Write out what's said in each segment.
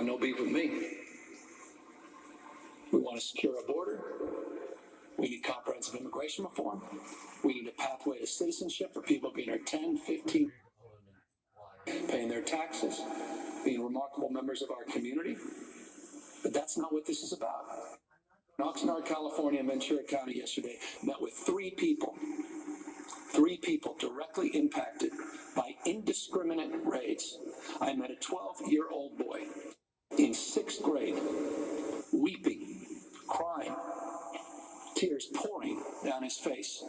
no beef with me. We want to secure our border. We need comprehensive immigration reform. We need a pathway to citizenship for people being here 10, 15, paying their taxes, being remarkable members of our community. But that's not what this is about. In Oxnard, California, and Ventura County yesterday, met with three people directly impacted by indiscriminate raids. I met a 12-year-old boy in 6th grade, weeping, crying, tears pouring down his face.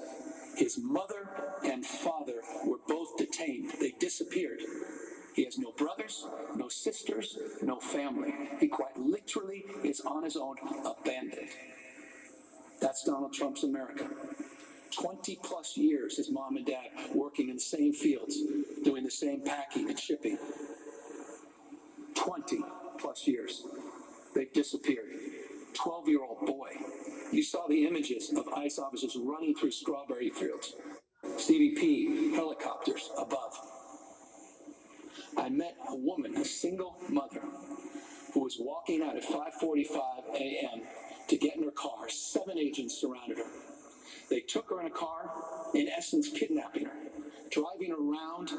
His mother and father were both detained. They disappeared. He has no brothers, no sisters, no family. He quite literally is on his own, abandoned. That's Donald Trump's America. 20 plus years his mom and dad working in the same fields, doing the same packing and shipping. 20 plus years. They've disappeared. 12-year-old boy. You saw the images of ICE officers running through strawberry fields. CBP helicopters above. I met a woman, a single mother, who was walking out at 5:45 a.m. to get in her car. 7 agents surrounded her. They took her in a car, in essence kidnapping her, driving her around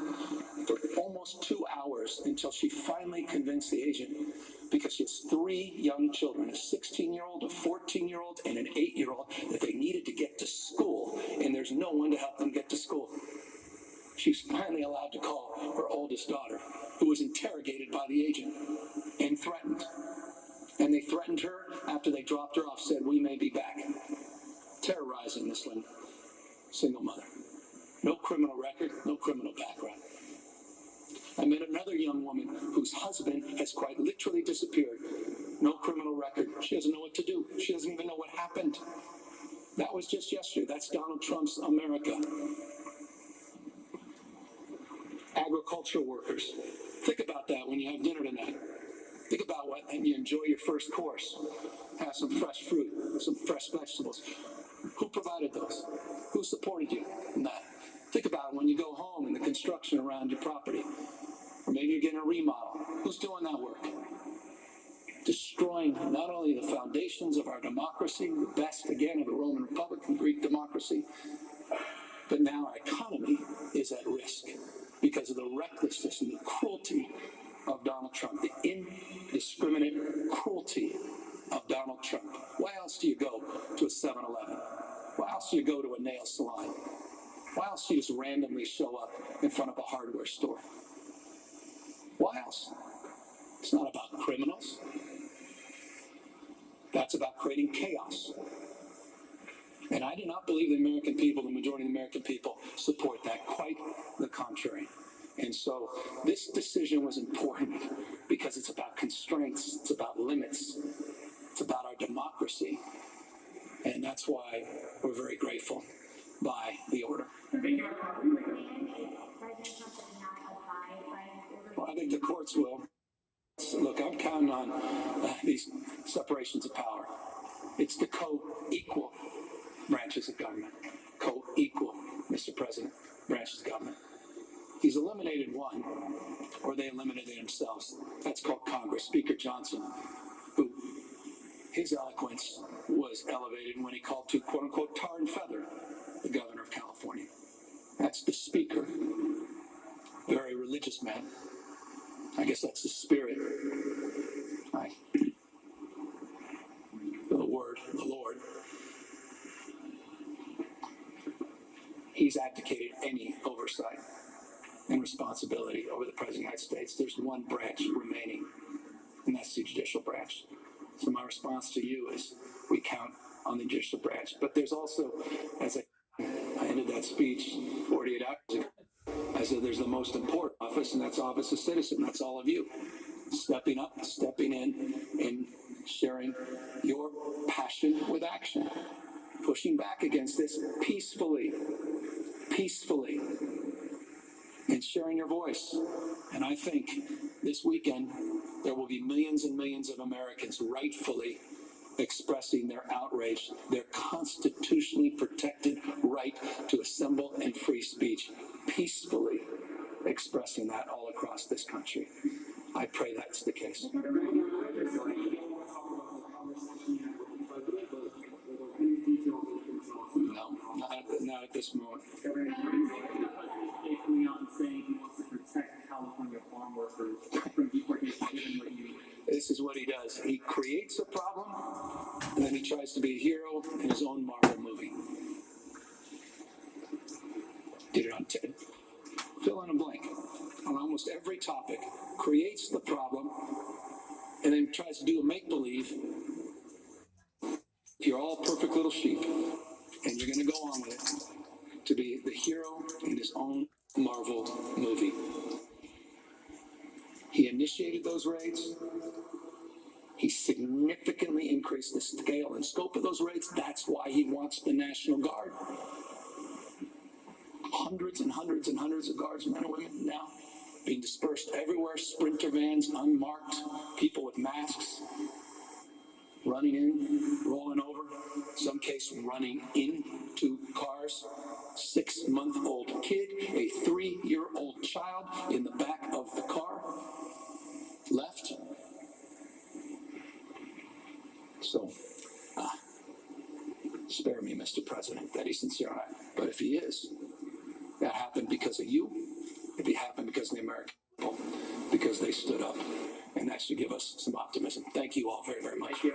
for almost 2 hours until she finally convinced the agent, because she has 3 young children, a 16-year-old, a 14-year-old, and an 8-year-old, that they needed to get to school, and there's no one to help them get to school. She's finally allowed to call her oldest daughter, who was interrogated by the agent and threatened. And they threatened her after they dropped her off, said, "We may be back." Terrorizing this single mother. No criminal record, no criminal background. I met another young woman whose husband has quite literally disappeared. No criminal record. She doesn't know what to do. She doesn't even know what happened. That was just yesterday. That's Donald Trump's America. Agricultural workers. Think about that when you have dinner tonight. Think about what, and you enjoy your first course. Have some fresh fruit, some fresh vegetables. Who provided those? Who supported you in that? Think about when you go home and the construction around your property. Or maybe you're getting a remodel. Who's doing that work? Destroying not only the foundations of our democracy, the best, again, of the Roman Republic and Greek democracy, but now our economy is at risk because of the recklessness and the cruelty of Donald Trump, the indiscriminate cruelty of Donald Trump. Why else do you go to a 7-Eleven? Why else do you go to a nail salon? Why else do you just randomly show up in front of a hardware store? Why else? It's not about criminals. That's about creating chaos. And I do not believe the American people, the majority of the American people, support that. Quite the contrary. And so this decision was important because it's about constraints, it's about limits, it's about our democracy. And that's why we're very grateful by the order. Well, I think the courts will. Look, I'm counting on these separations of power. It's the co-equal branches of government. Co-equal, Mr. President, branches of government. He's eliminated one, or they eliminated themselves. That's called Congress. Speaker Johnson, who his eloquence was elevated when he called to, quote unquote, tar and feather the governor of California. That's the speaker. Very religious man. I guess that's the spirit. The word, the Lord. He's abdicated any oversight and responsibility over the President of the United States. There's one branch remaining, and that's the judicial branch. So my response to you is we count on the judicial branch. But there's also, as I ended that speech 48 hours ago, I said there's the most important office, and that's office of citizen. That's all of you. Stepping up, stepping in, and sharing your passion with action. Pushing back against this peacefully, and sharing your voice. And I think this weekend there will be millions and millions of Americans rightfully expressing their outrage, their constitutionally protected right to assemble and free speech, peacefully expressing that all across this country. I pray that's the case. No, not at this moment. Coming out and saying he wants to protect California farm workers from deportation, given what you. This is what he does. He creates a problem, and then he tries to be a hero in his own Marvel movie. Did it on fill in a blank on almost every topic. Creates the problem, and then tries to do a make-believe. You're all perfect little sheep, and you're going to go on with it to be the hero in his own Marvel movie. He initiated those raids. He significantly increased the scale and scope of those raids. That's why he wants the National Guard. Hundreds and hundreds and hundreds of guards, men and women, now being dispersed everywhere. Sprinter vans, unmarked, people with masks, running in, rolling over, some case running into cars. 6-month-old kid, a 3-year-old child in the back of the car, left. So, spare me, Mr. President, that he's sincere. But if he is, that happened because of you. It happened because of the American people, because they stood up. And that should give us some optimism. Thank you all very, very much. Thank you.